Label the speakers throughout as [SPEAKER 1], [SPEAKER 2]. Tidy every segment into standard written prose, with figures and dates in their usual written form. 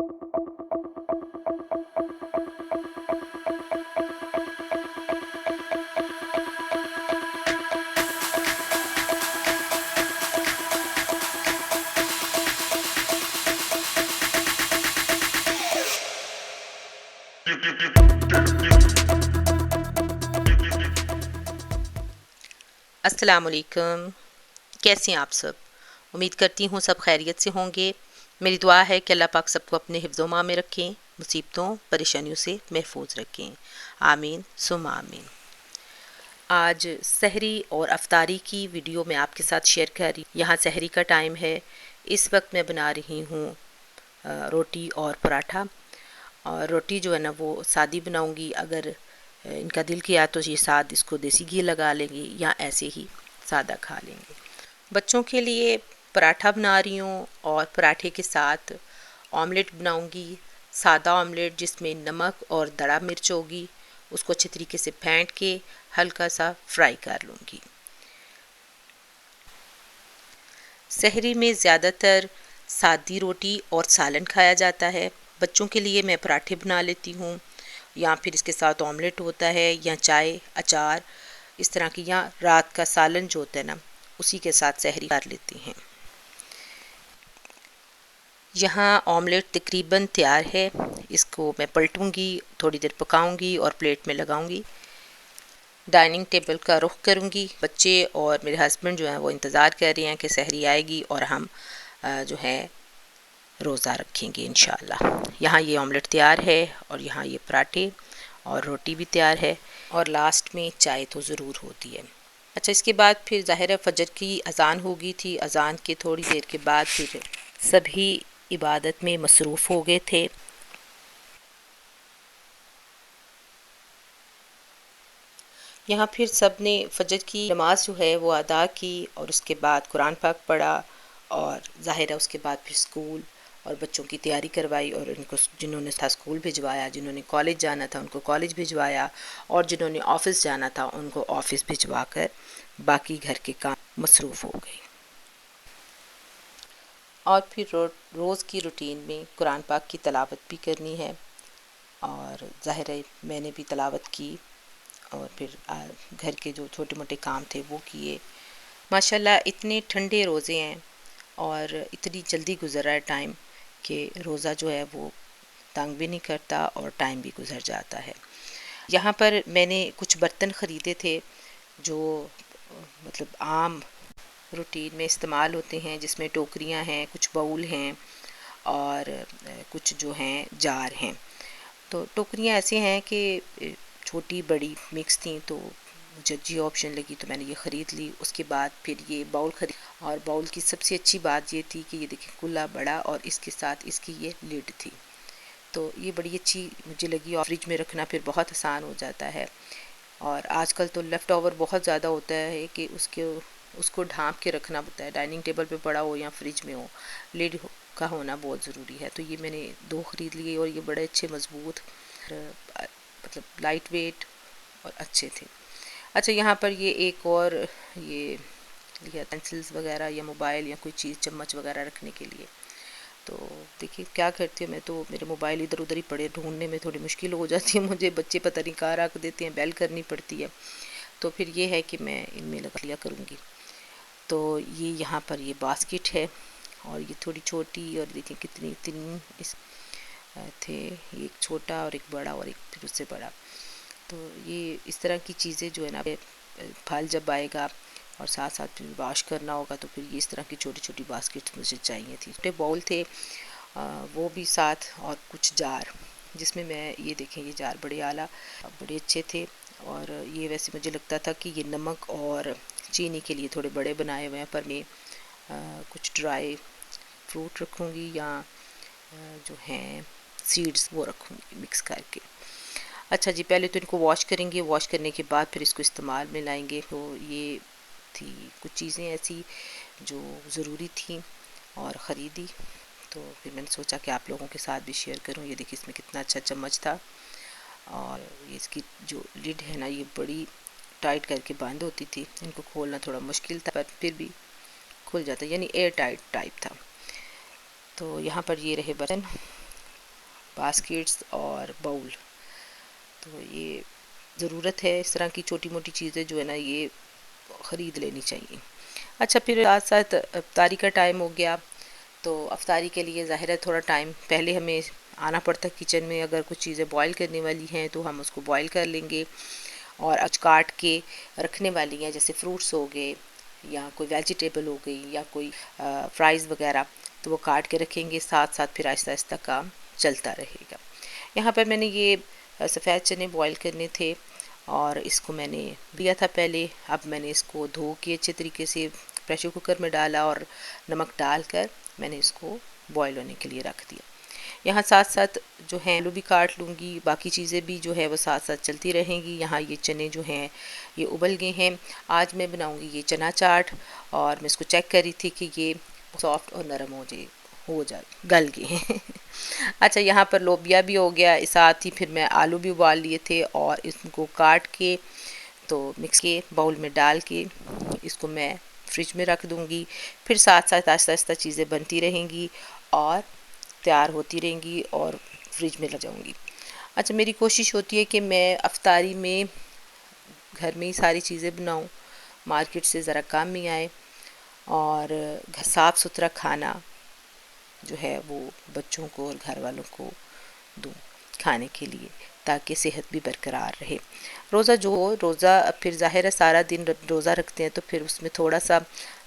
[SPEAKER 1] अस्सलाम वालेकुम। कैसे हैं आप सब? उम्मीद करती हूँ सब खैरियत से होंगे। मेरी दुआ है कि अल्लाह पाक सबको अपने हिफ्ज़-ओ-मा में रखें, मुसीबतों परेशानियों से महफूज रखें। आमीन सुम्मा आमीन। आज सहरी और अफ्तारी की वीडियो मैं आपके साथ शेयर कर रही हूँ। यहाँ सहरी का टाइम है। इस वक्त मैं बना रही हूँ रोटी और पराठा। और रोटी जो है ना वो सादी बनाऊंगी। अगर इनका दिल किया तो ये साथ इसको देसी घी लगा लेंगे या ऐसे ही सादा खा लेंगे। बच्चों के लिए पराठा बना रही हूँ और पराठे के साथ ऑमलेट बनाऊंगी। सादा ऑमलेट जिसमें नमक और दड़ा मिर्च होगी, उसको अच्छे तरीके से फेंट के हल्का सा फ्राई कर लूँगी। सहरी में ज़्यादातर सादी रोटी और सालन खाया जाता है। बच्चों के लिए मैं पराठे बना लेती हूँ या फिर इसके साथ ऑमलेट होता है या चाय अचार इस तरह की, या रात का सालन जो होता है ना उसी के साथ सहरी कर लेती हैं। यहाँ ऑमलेट तकरीबन तैयार है। इसको मैं पलटूंगी, थोड़ी देर पकाऊंगी और प्लेट में लगाऊंगी। डाइनिंग टेबल का रुख करूंगी। बच्चे और मेरे हस्बैंड जो हैं वो इंतज़ार कर रहे हैं कि सहरी आएगी और हम जो है रोज़ा रखेंगे इंशाल्लाह। यहाँ ये ऑमलेट तैयार है और यहाँ ये पराठे और रोटी भी तैयार है और लास्ट में चाय तो ज़रूर होती है। अच्छा, इसके बाद फिर ज़ाहिर है फजर की अज़ान हो गई थी। अज़ान के थोड़ी देर के बाद फिर सभी इबादत में मसरूफ़ हो गए थे। यहाँ फिर सब ने फजर की नमाज जो है वो अदा की और उसके बाद कुरान पाक पढ़ा और ज़ाहिर है उसके बाद फिर स्कूल और बच्चों की तैयारी करवाई और उनको जिन्होंने था स्कूल भिजवाया, जिन्होंने कॉलेज जाना था उनको कॉलेज भिजवाया और जिन्होंने ऑफ़िस जाना था उनको ऑफ़िस भिजवा कर बाकी घर के काम मसरूफ़ हो गए। और फिर रोज़ की रूटीन में कुरान पाक की तलावत भी करनी है और ज़ाहिर है मैंने भी तलावत की और फिर घर के जो छोटे मोटे काम थे वो किए। माशाल्लाह इतने ठंडे रोज़े हैं और इतनी जल्दी गुज़र रहा है टाइम कि रोज़ा जो है वो तंग भी नहीं करता और टाइम भी गुज़र जाता है। यहाँ पर मैंने कुछ बर्तन ख़रीदे थे जो मतलब आम रूटीन में इस्तेमाल होते हैं, जिसमें टोकरियाँ हैं, कुछ बाउल हैं और कुछ जो हैं जार हैं। तो टोकरियाँ ऐसी हैं कि छोटी बड़ी मिक्स थी, तो मुझे अच्छी ऑप्शन लगी तो मैंने ये ख़रीद ली। उसके बाद फिर ये बाउल ख़रीद और बाउल की सबसे अच्छी बात ये थी कि ये देखिए खुला बड़ा और इसके साथ इसकी ये लिड थी, तो ये बड़ी अच्छी मुझे लगी और फ्रिज में रखना फिर बहुत आसान हो जाता है। और आजकल तो लेफ़्ट ओवर बहुत ज़्यादा होता है कि उसको ढाँप के रखना होता है, डाइनिंग टेबल पे पड़ा हो या फ्रिज में हो, लिड का होना बहुत ज़रूरी है। तो ये मैंने 2 ख़रीद लिए और ये बड़े अच्छे मज़बूत मतलब लाइट वेट और अच्छे थे। अच्छा, यहाँ पर ये एक और ये लिया पेंसिल्स वगैरह या मोबाइल या कोई चीज़ चम्मच वगैरह रखने के लिए। तो देखिए क्या करती हूँ मैं, तो मेरे मोबाइल इधर उधर ही पड़े, ढूंढने में थोड़ी मुश्किल हो जाती है मुझे, बच्चे पता नहीं कहाँ रख देते हैं, बेल करनी पड़ती है। तो फिर ये है कि मैं इनमें लगा लिया करूँगी। तो ये यहाँ पर ये बास्केट है और ये थोड़ी छोटी और देखिए कितनी तीन इस थे, एक छोटा और एक बड़ा और एक फिर उससे बड़ा। तो ये इस तरह की चीज़ें जो है ना, फल जब आएगा और साथ साथ फिर वॉश करना होगा तो फिर ये इस तरह की छोटी छोटी बास्केट्स मुझे चाहिए थी। छोटे बाउल थे वो भी साथ, और कुछ जार जिसमें मैं ये देखें ये जार बड़े आला बड़े अच्छे थे। और ये वैसे मुझे लगता था कि ये नमक और चीनी के लिए थोड़े बड़े बनाए हुए हैं, पर मैं कुछ ड्राई फ्रूट रखूँगी या जो हैं सीड्स वो रखूँगी मिक्स करके। अच्छा जी, पहले तो इनको वॉश करेंगे, वॉश करने के बाद फिर इसको इस्तेमाल में लाएंगे। तो ये थी कुछ चीज़ें ऐसी जो ज़रूरी थी और ख़रीदी, तो फिर मैंने सोचा कि आप लोगों के साथ भी शेयर करूं। ये देखिए इसमें कितना अच्छा चम्मच था और ये इसकी जो लिड है ना ये बड़ी टाइट करके बंद होती थी, इनको खोलना थोड़ा मुश्किल था पर फिर भी खुल जाता, यानी एयर टाइट टाइप था। तो यहाँ पर ये रहे बर्तन, बास्केट्स और बाउल। तो ये ज़रूरत है, इस तरह की छोटी मोटी चीज़ें जो है ना ये ख़रीद लेनी चाहिए। अच्छा, फिर साथ साथ अफ्तारी का टाइम हो गया, तो अफ्तारी के लिए ज़ाहिर है थोड़ा टाइम पहले हमें आना पड़ता है किचन में। अगर कुछ चीज़ें बॉईल करने वाली हैं तो हम उसको बॉईल कर लेंगे, और आज काट के रखने वाली हैं, जैसे फ्रूट्स हो गए या कोई वेजिटेबल हो गई या कोई फ्राइज़ वगैरह, तो वो काट के रखेंगे। साथ साथ फिर आहिस्ता आहिस्ता काम चलता रहेगा। यहाँ पर मैंने ये सफ़ेद चने बॉईल करने थे और इसको मैंने दिया था पहले। अब मैंने इसको धो के अच्छे तरीके से प्रेशर कुकर में डाला और नमक डालकर मैंने इसको बॉईल होने के लिए रख दिया। यहाँ साथ साथ जो है आलू भी काट लूँगी, बाकी चीज़ें भी जो है वो साथ साथ चलती रहेंगी। यहाँ ये चने जो हैं ये उबल गए हैं। आज मैं बनाऊँगी ये चना चाट, और मैं इसको चेक कर रही थी कि ये सॉफ्ट और नरम हो जाए गल गए हैं। अच्छा, यहाँ पर लोबिया भी हो गया, साथ ही फिर मैं आलू भी उबाल लिए थे और इसको काट के तो मिक्स के बाउल में डाल के इसको मैं फ्रिज में रख दूँगी। फिर साथ साथ आहिस्ता आहिस्ता चीज़ें बनती रहेंगी और तैयार होती रहेंगी और फ्रिज में लग जाऊँगी। अच्छा, मेरी कोशिश होती है कि मैं अफ्तारी में घर में ही सारी चीज़ें बनाऊँ, मार्केट से ज़रा कम ही आए, और साफ़ सुथरा खाना जो है वो बच्चों को और घर वालों को दूँ खाने के लिए, ताकि सेहत भी बरकरार रहे। रोज़ा फिर ज़ाहिर है सारा दिन रोज़ा रखते हैं तो फिर उसमें थोड़ा सा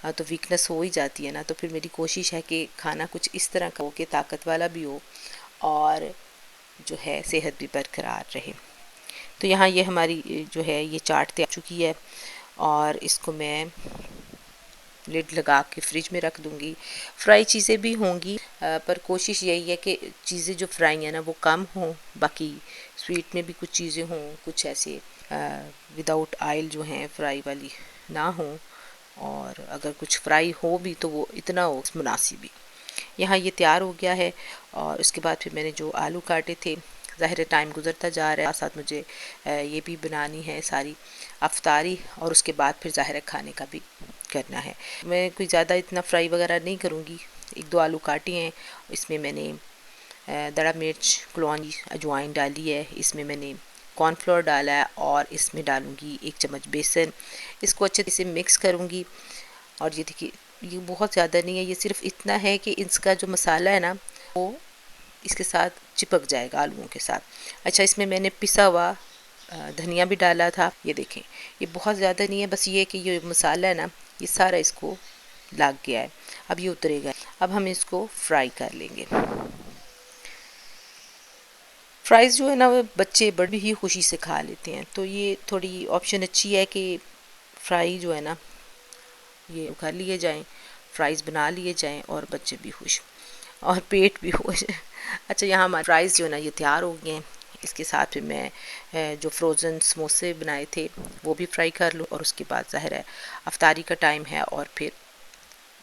[SPEAKER 1] तो वीकनेस हो ही जाती है ना। तो फिर मेरी कोशिश है कि खाना कुछ इस तरह का हो कि ताकत वाला भी हो और जो है सेहत भी बरकरार रहे। तो यहाँ ये हमारी जो है ये चाट तैयार चुकी है और इसको मैं लिड लगा के फ्रिज में रख दूँगी। फ्राई चीज़ें भी होंगी, पर कोशिश यही है कि चीज़ें जो फ्राई हैं ना वो कम हों, बाकी स्वीट में भी कुछ चीज़ें हों, कुछ ऐसे विदाउट ऑयल जो हैं फ्राई वाली ना हों, और अगर कुछ फ्राई हो भी तो वो इतना हो मुनासिब ही। यहाँ ये तैयार हो गया है, और उसके बाद फिर मैंने जो आलू काटे थे, ज़ाहिर टाइम गुजरता जा रहा है, साथ मुझे ये भी बनानी है सारी अफ्तारी, और उसके बाद फिर ज़ाहिर खाने का भी करना है। मैं कोई ज़्यादा इतना फ्राई वगैरह नहीं करूँगी। एक दो आलू काटे हैं, इसमें मैंने दड़ा मिर्च, कलौंजी, अजवाइन डाली है, इसमें मैंने कॉर्नफ्लोर डाला है और इसमें डालूँगी 1 चम्मच बेसन। इसको अच्छे से मिक्स करूँगी, और ये देखिए ये बहुत ज़्यादा नहीं है, ये सिर्फ इतना है कि इसका जो मसाला है ना वो इसके साथ चिपक जाएगा आलूओं के साथ। अच्छा, इसमें मैंने पिसा हुआ धनिया भी डाला था। ये देखें ये बहुत ज़्यादा नहीं है, बस ये कि ये मसाला है ना ये सारा इसको लग गया है। अब ये उतरेगा। अब हम इसको फ्राई कर लेंगे। फ्राइज़ जो है ना वो बच्चे बड़ी ही खुशी से खा लेते हैं, तो ये थोड़ी ऑप्शन अच्छी है कि फ्राई जो है ना ये कर लिए जाएं, फ्राइज़ बना लिए जाएं और बच्चे भी खुश और पेट भी खुश। अच्छा, यहाँ हमारे फ्राइज़ जो है ना ये तैयार हो गए हैं। इसके साथ फिर मैं जो फ्रोज़न समोसे बनाए थे वो भी फ्राई कर लूँ, और उसके बाद ज़ाहिर है अफ्तारी का टाइम है और फिर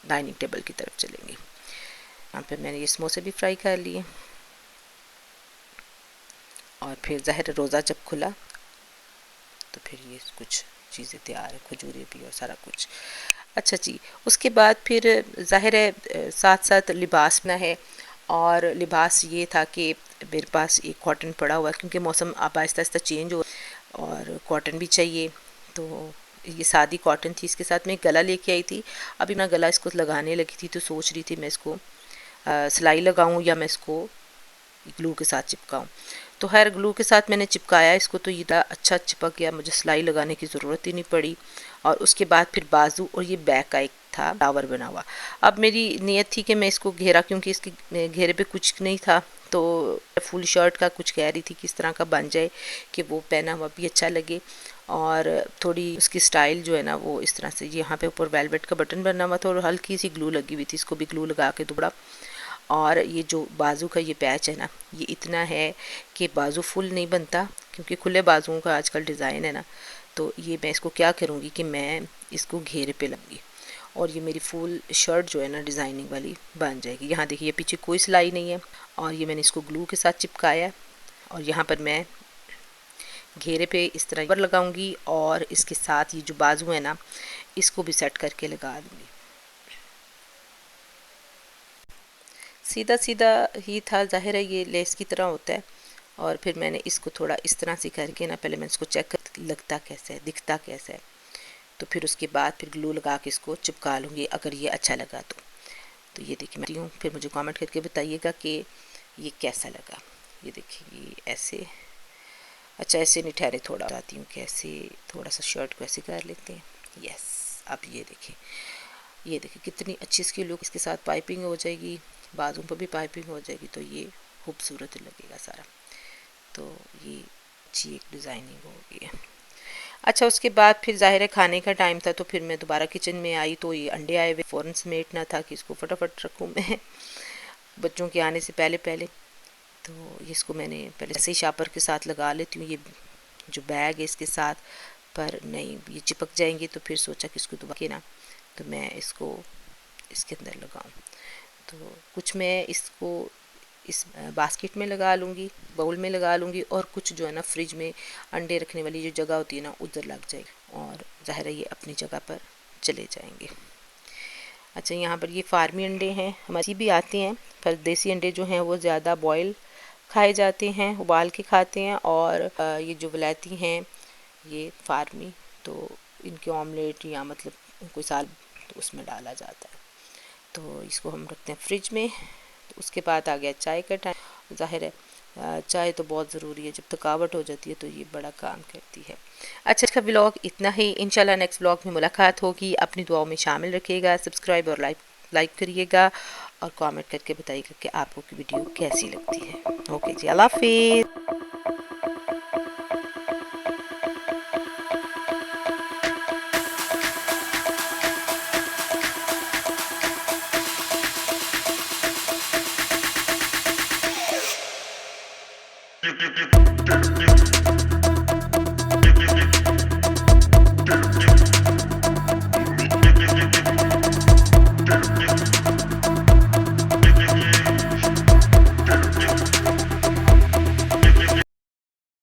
[SPEAKER 1] डाइनिंग टेबल की तरफ चलेंगे। यहाँ पर मैंने ये समोसे भी फ्राई कर लिए, और फिर ज़ाहिर रोज़ा जब खुला तो फिर ये कुछ चीज़ें तैयार है, खजूरें भी और सारा कुछ। अच्छा जी, उसके बाद फिर ज़ाहिर है साथ साथ लिबास ना है, और लिबास ये था कि मेरे पास एक कॉटन पड़ा हुआ है, क्योंकि मौसम अब आहिस्ता आहिस्ता चेंज हो और कॉटन भी चाहिए। तो ये सादी कॉटन थी, इसके साथ मैं एक गला लेके आई थी। अभी मैं गला इसको लगाने लगी थी तो सोच रही थी मैं इसको सिलाई लगाऊं या मैं इसको ग्लू के साथ चिपकाऊं। तो खैर ग्लू के साथ मैंने चिपकाया इसको, तो ये अच्छा चिपक गया, मुझे सिलाई लगाने की ज़रूरत ही नहीं पड़ी। और उसके बाद फिर बाजू और ये बैक का एक था टावर बना हुआ। अब मेरी नीयत थी कि मैं इसको घेरा, क्योंकि इसके घेरे पे कुछ नहीं था, तो फुल शर्ट का कुछ कह रही थी किस तरह का बन जाए कि वो पहना हुआ भी अच्छा लगे, और थोड़ी उसकी स्टाइल जो है ना वो इस तरह से। यहाँ पे ऊपर वेलवेट का बटन बना हुआ था और हल्की सी ग्लू लगी हुई थी, इसको भी ग्लू लगा के दुबड़ा। और ये जो बाजू का ये पैच है ना ये इतना है कि बाजू फुल नहीं बनता, क्योंकि खुले बाजुओं का आजकल डिज़ाइन है ना। तो ये मैं इसको क्या करूँगी कि मैं इसको घेरे पे लूँगी, और ये मेरी फुल शर्ट जो है ना डिज़ाइनिंग वाली बन जाएगी। यहाँ देखिए ये पीछे कोई सिलाई नहीं है, और ये मैंने इसको ग्लू के साथ चिपकाया है, और यहाँ पर मैं घेरे पे इस तरह पर लगाऊंगी, और इसके साथ ये जो बाजू है ना इसको भी सेट करके लगा दूँगी। सीधा सीधा ही था, ज़ाहिर है ये लेस की तरह होता है। और फिर मैंने इसको थोड़ा इस तरह से करके ना, पहले मैं इसको चेक कर लगता कैसा है, दिखता कैसा है, तो फिर उसके बाद फिर ग्लू लगा के इसको चिपका लूँगी अगर ये अच्छा लगा तो ये देखिए मैं हूँ, फिर मुझे कमेंट करके बताइएगा कि ये कैसा लगा। ये देखिए ये ऐसे, अच्छा ऐसे नहीं ठहरे, थोड़ा बताती हूँ कैसे, थोड़ा सा शर्ट को ऐसे कर लेते हैं। यस, अब ये देखिए कितनी अच्छी इसकी लुक, इसके साथ पाइपिंग हो जाएगी, बाजू पर भी पाइपिंग हो जाएगी, तो ये खूबसूरत लगेगा सारा। तो ये अच्छी एक डिज़ाइनिंग होगी। अच्छा उसके बाद फिर ज़ाहिर है खाने का टाइम था, तो फिर मैं दोबारा किचन में आई, तो ये अंडे आए हुए, फ़ौरन समेटना था कि इसको फटाफट रखूँ मैं बच्चों के आने से पहले पहले। तो ये इसको मैंने पहले ऐसे ही शापर के साथ लगा लेती हूँ, ये जो बैग है इसके साथ, पर नहीं ये चिपक जाएंगे, तो फिर सोचा कि इसको दबा के ना, तो मैं इसको इसके अंदर लगाऊँ। तो कुछ मैं इसको इस बास्केट में लगा लूँगी, बाउल में लगा लूँगी, और कुछ जो है ना फ्रिज में अंडे रखने वाली जो जगह होती है ना उधर लग जाएगी, और ज़ाहिर है ये अपनी जगह पर चले जाएंगे। अच्छा यहाँ पर ये फार्मी अंडे हैं, हमारे भी आते हैं, पर देसी अंडे जो हैं वो ज़्यादा बॉयल खाए जाते हैं, उबाल के खाते हैं, और ये जो वलायती हैं ये फार्मी, तो इनके ऑमलेट या मतलब कोई साल तो उसमें डाला जाता है। तो इसको हम रखते हैं फ्रिज में। तो उसके बाद आ गया चाय का टाइम। ज़ाहिर है चाय तो बहुत ज़रूरी है, जब थकावट हो जाती है तो ये बड़ा काम करती है। अच्छा इसका व्लॉग इतना ही, इंशाल्लाह नेक्स्ट व्लॉग में मुलाकात होगी। अपनी दुआओं में शामिल रखिएगा, सब्सक्राइब और लाइक करिएगा, और कमेंट करके बताइएगा कि आपको की वीडियो कैसी लगती है। ओके जी, अल्लाह हाफिज़।
[SPEAKER 2] You